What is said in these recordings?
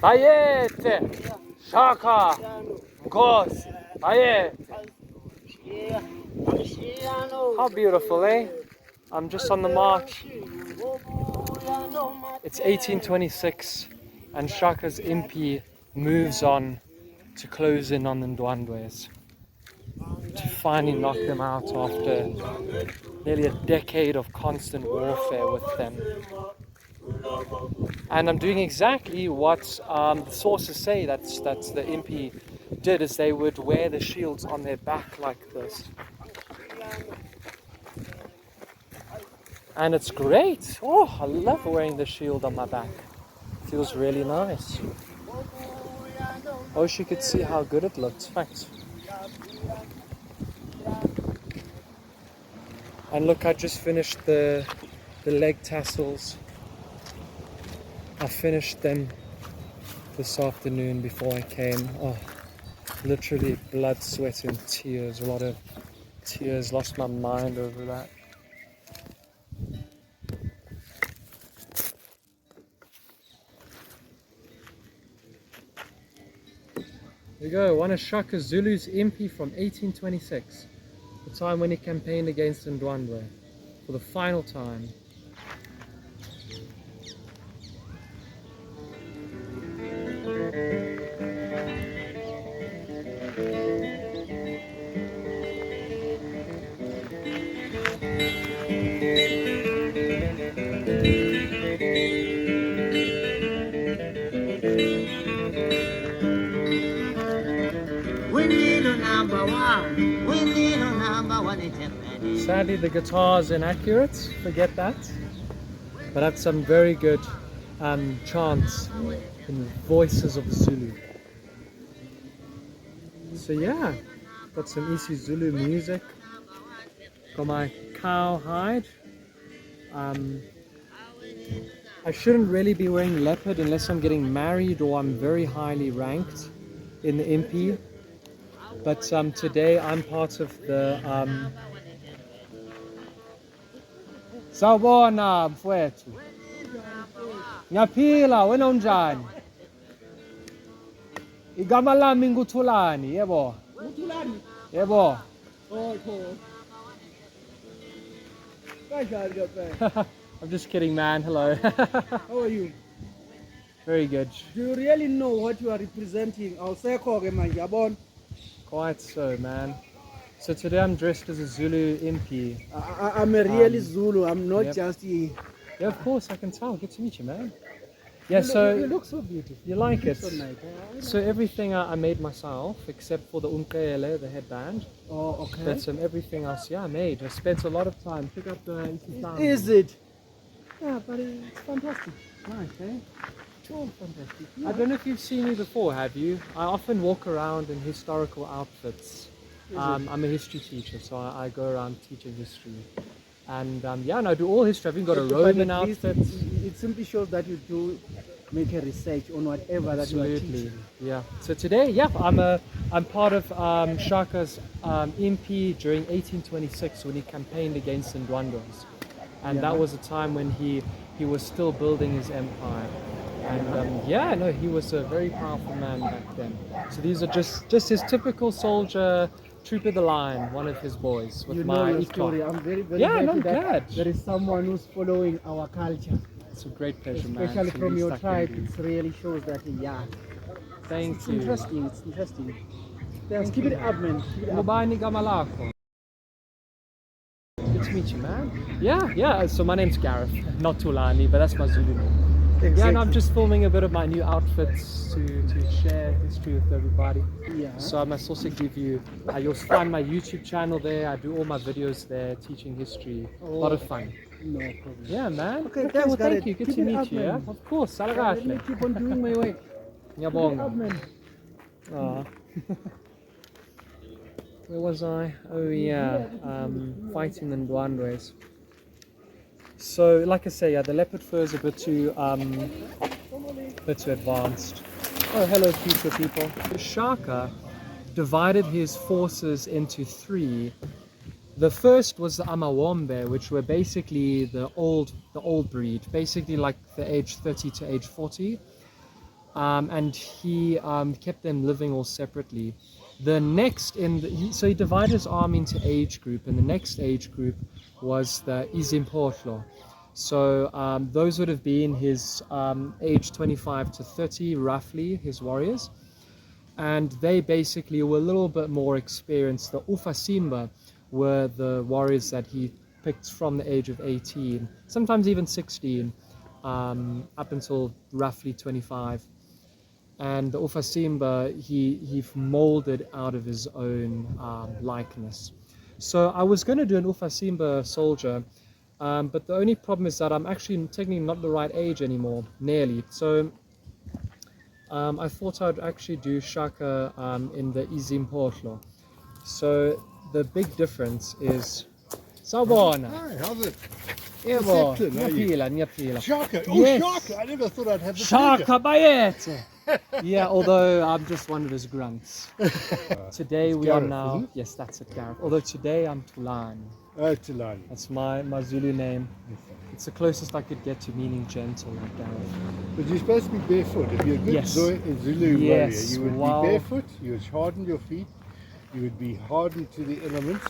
Bayete, Shaka, Gos, Bayete. How beautiful, eh? I'm just on the march. It's 1826 and Shaka's Impi moves on to close in on the Ndwandwes, to finally knock them out after nearly a decade of constant warfare with them. And I'm doing exactly what the sources say that's the Impi did, is they would wear the shields on their back like this. And it's great. Oh, I love wearing the shield on my back. It feels really nice. I wish you could see how good it looks. Thanks. And look, I just finished the leg tassels. I finished them this afternoon before I came. Oh, literally blood, sweat and tears. A lot of tears. Lost my mind over that. There you go, one of Shaka Zulu's Impi from 1826, the time when he campaigned against Ndwandwe for the final time. Sadly, the guitar is inaccurate, forget that. But I have some very good chants in the voices of the Zulu. So yeah, got some isiZulu music. Got my cow hide. I shouldn't really be wearing leopard unless I'm getting married or I'm very highly ranked in the Impi. But today I'm part of the Sawubona mfowethu. Ngiyaphila, wena unjani? Igama lami nguThulani, yebo. uThulani? Yebo. Oh, cool. I'm just kidding, man. Hello. How are you? Very good. Do you really know what you are representing? Quite so, man. So today I'm dressed as a Zulu Impi. I'm a really Zulu. I'm not yep. just a... Yeah, of course, I can tell. Good to meet you, man. Yeah, so you look so beautiful. You like it? So nice. So everything I made myself, except for the umqele, the headband. Oh, okay. But everything else, yeah, I made. I spent a lot of time. Pick up the... Is it? Yeah, but it's fantastic. Nice, eh? Oh, fantastic. Yeah. I don't know if you've seen me before, have you? I often walk around in historical outfits. I'm a history teacher, so I go around teaching history. And yeah, and I do all history. I've even got a Roman outfit. It simply shows that you do make a research on whatever that you are teaching. Yeah. So today, yeah, I'm part of Shaka's Impi during 1826 when he campaigned against the Ndwandwes. And that was a time when he was still building his empire. And yeah, no, he was a very powerful man back then. So these are just his typical soldier, troop of the line, one of his boys. With you know my your story. I'm very, very happy that there is someone who's following our culture. It's a great pleasure, especially man. From your tribe. It really shows that, yeah. Thank you. Interesting. It's interesting. Yes, keep it up, man. Keep it up. Good to meet you, man. Yeah. So my name's Gareth, not Tulani, but that's my Zulu name. Exactly. Yeah, and I'm just filming a bit of my new outfits to share history with everybody. Yeah. So I must also give you, you'll find my YouTube channel there. I do all my videos there, teaching history. A lot of fun. No problem. Yeah, man. Okay, thanks, well, thank you. Good keep to meet up, you. Man. Yeah? Of course. Let me keep on doing my way. Ngiyabonga. Where was I? Oh yeah, fighting the Ndwandwes. So, like I say, yeah, the leopard fur is a bit too advanced. Oh, hello, future people. Shaka divided his forces into three. The first was the Amawombe, which were basically the old breed, basically like the age 30 to age 40. and he kept them living all separately. The next so he divided his army into age group, and the next age group was the iziMpohlo. So those would have been his age 25 to 30, roughly, his warriors. And they basically were a little bit more experienced. The Ufasimba were the warriors that he picked from the age of 18, sometimes even 16, up until roughly 25. And the Ufasimba he molded out of his own likeness. So I was going to do an Ufasimba soldier, but the only problem is that I'm actually technically not the right age anymore, nearly. So I thought I'd actually do Shaka in the iziMpohlo. So the big difference is Sawubona. Hi, how's it? Yebo, Reception, are you? ngiyaphila. Shaka. Oh, Yes. Shaka. I never thought I'd have the Shaka bayete. Yeah, although I'm just one of his grunts. Today we are Gareth, now, isn't it? yes, that's it, Gareth. Although today I'm Tulani. pleasure. Tulani. That's my Zulu name. It's the closest I could get to meaning gentle, like Gareth. But you're supposed to be barefoot. If you're a good Yes. Zulu warrior, Yes, you would wow. be barefoot, you would harden your feet, you would be hardened to the elements.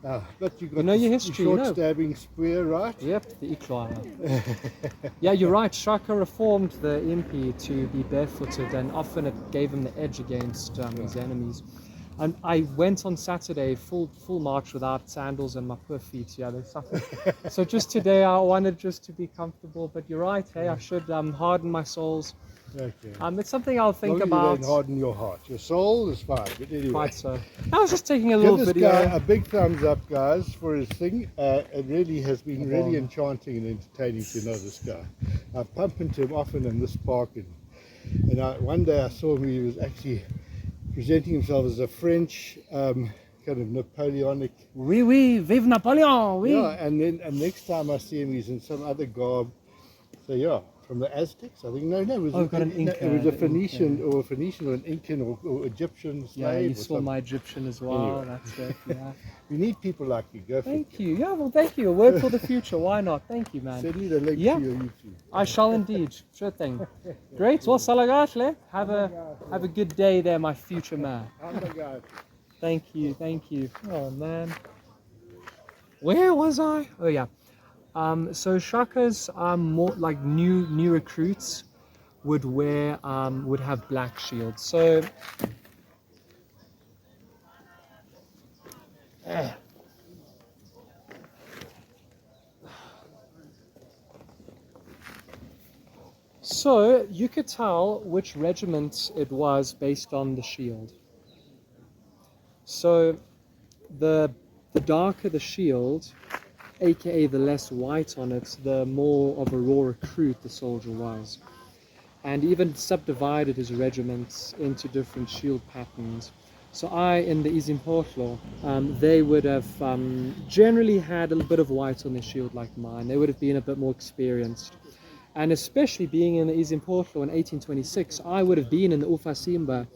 But you got You know your this history, short you know. stabbing spear, right? Yep, the Iklwana. Yeah, you're right. Shaka reformed the Impi to be barefooted, and often it gave him the edge against his enemies. And I went on Saturday full march without sandals and my poor feet. Yeah, they suffered. So just today I wanted just to be comfortable. But you're right. Hey, I should harden my soles. Okay. It's something I'll think Long as about. you don't harden your heart. Your soul is fine, but anyway. Quite so. I was just taking a little Give this video. guy a big thumbs up, guys, for his thing. It really has been really enchanting and entertaining to know this guy. I bump into him often in this park, and one day I saw him. He was actually presenting himself as a French kind of Napoleonic. Oui, oui, vive Napoleon, oui. Yeah, and next time I see him, he's in some other garb. So yeah. From the Aztecs, I think. No, it was, Oh, got an Inca, it was a the Phoenician Inca. or a Phoenician or an Incan or Egyptian slave. Yeah, you or saw something. my Egyptian as well. Anyway. That's it. Yeah. We need people like you. Go for it. Thank you. Yeah, well, thank you. A word for the future. Why not? Thank you, man. Send me the link Yeah. to your YouTube. I shall indeed. Sure thing. Great. Well, Salagatle, have a good day there, my future man. I'm the guy. Thank you. Thank you. Oh man. Where was I? Oh yeah. So Shaka's more like new recruits would wear would have black shields. So so you could tell which regiment it was based on the shield. So the darker the shield, aka the less white on it, the more of a raw recruit the soldier was. And even subdivided his regiments into different shield patterns. So in the iziMpohlo, they would have generally had a little bit of white on their shield like mine. They would have been a bit more experienced. And especially being in the iziMpohlo in 1826, I would have been in the Ufasimba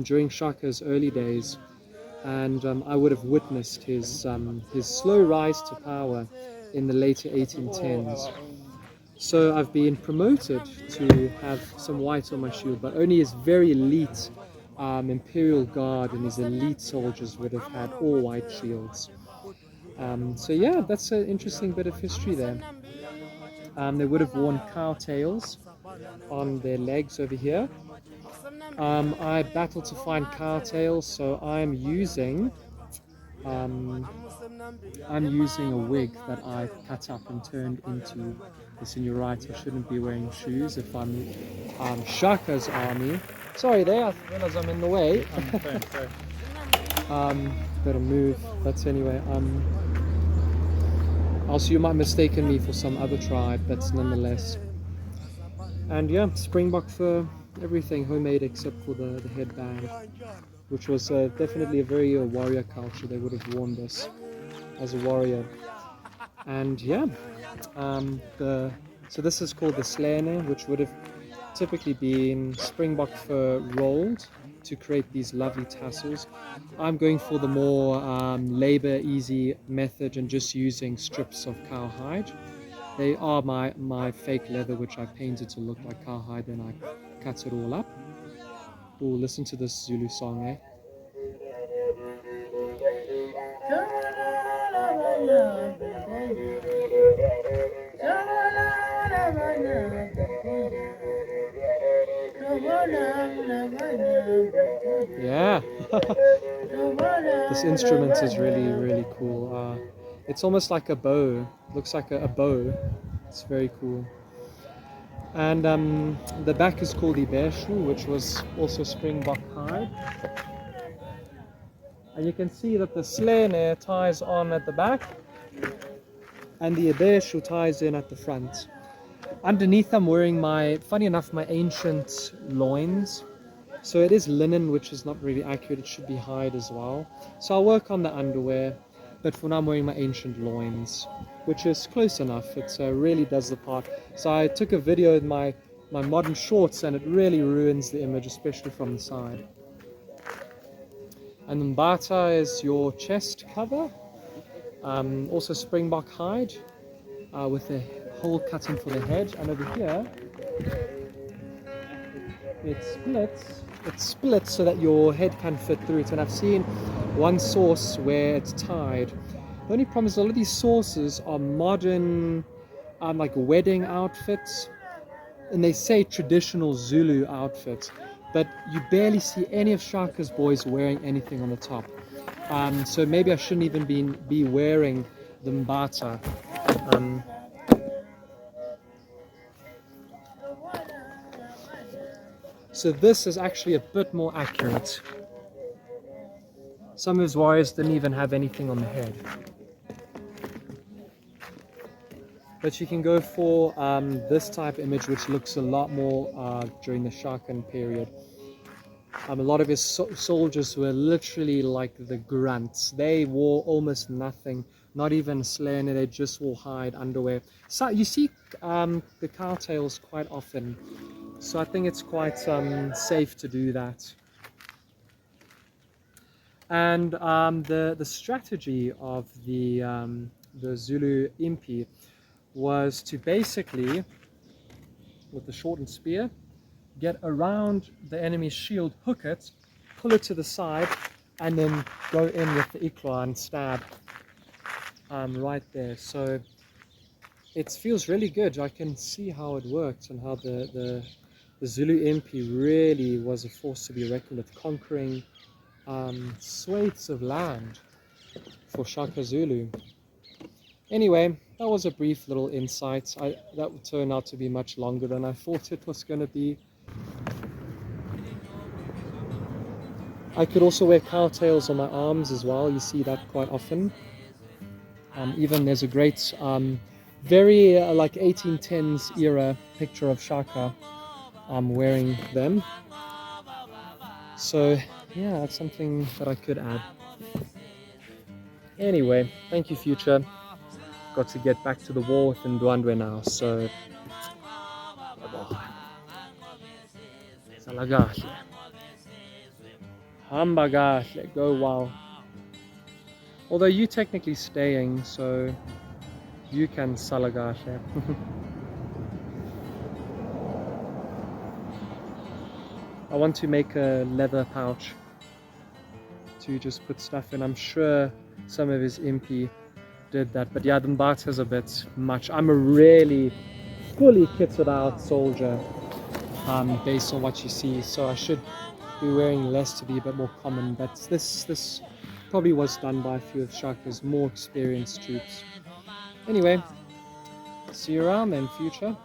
during Shaka's early days. And I would have witnessed his slow rise to power in the later 1810s. So I've been promoted to have some white on my shield, but only his very elite Imperial Guard and his elite soldiers would have had all white shields. So yeah, that's an interesting bit of history there. They would have worn cow tails on their legs over here. I battled to find cow tails, so I'm using a wig that I cut up and turned into this. And you're right, I shouldn't be wearing shoes if I'm Shaka's army. Sorry there, I realize I'm in the way. Better move. But anyway, also you might mistaken me for some other tribe, but nonetheless. And yeah, springbok fur, everything homemade except for the headband, which was definitely a very warrior culture. They would have worn this as a warrior. And yeah, so this is called the slane, which would have typically been springbok fur rolled to create these lovely tassels. I'm going for the more labor easy method and just using strips of cowhide They are my fake leather, which I painted to look like cowhide, then I cut it all up. Oh, listen to this Zulu song, eh? Yeah. This instrument is really cool. It's almost like a bow. Looks like a bow. It's very cool. And the back is called iziMpohlo, which was also springbok hide. And you can see that the slene ties on at the back, and the iziMpohlo ties in at the front. Underneath I'm wearing funny enough, my ancient loins. So it is linen, which is not really accurate. It should be hide as well. So I'll work on the underwear, but for now I'm wearing my ancient loins, which is close enough. It really does the part. So I took a video in my modern shorts, and it really ruins the image, especially from the side. And then Mbata is your chest cover, also springbok hide, with a hole cut in for the head. And over here, it splits so that your head can fit through it. And I've seen one source where it's tied. The only problem is a lot of these sources are modern, like wedding outfits, and they say traditional Zulu outfits, but you barely see any of Shaka's boys wearing anything on the top. So maybe I shouldn't even be wearing the Mbata. So this is actually a bit more accurate. Some of his warriors didn't even have anything on the head. But you can go for this type image, which looks a lot more during the Shakan period. A lot of his soldiers were literally like the grunts. They wore almost nothing, not even slane. They just wore hide underwear. So you see the cowtails quite often. So I think it's quite safe to do that. And the strategy of the Zulu Impi was to basically, with the shortened spear, get around the enemy's shield, hook it, pull it to the side, and then go in with the ikwa and stab right there. So it feels really good. I can see how it works and how the Zulu Impi really was a force to be reckoned with, conquering swathes of land for Shaka Zulu. Anyway, that was a brief little insight. That would turn out to be much longer than I thought it was going to be. I could also wear cowtails on my arms as well. You see that quite often. Even there's a great, very like 1810s era picture of Shaka wearing them. So yeah, that's something that I could add. Anyway, thank you, future. Got to get back to the war with Ndwandwe now, so salagahle, hambagahle, go wow. Although you technically staying, so you can salagahle. I want to make a leather pouch to just put stuff in. I'm sure some of his Impi did that, but yeah, the Mbata is a bit much. I'm a really fully kitted out soldier based on what you see, so I should be wearing less to be a bit more common, but this probably was done by a few of Shaka's more experienced troops. Anyway, see you around then, future.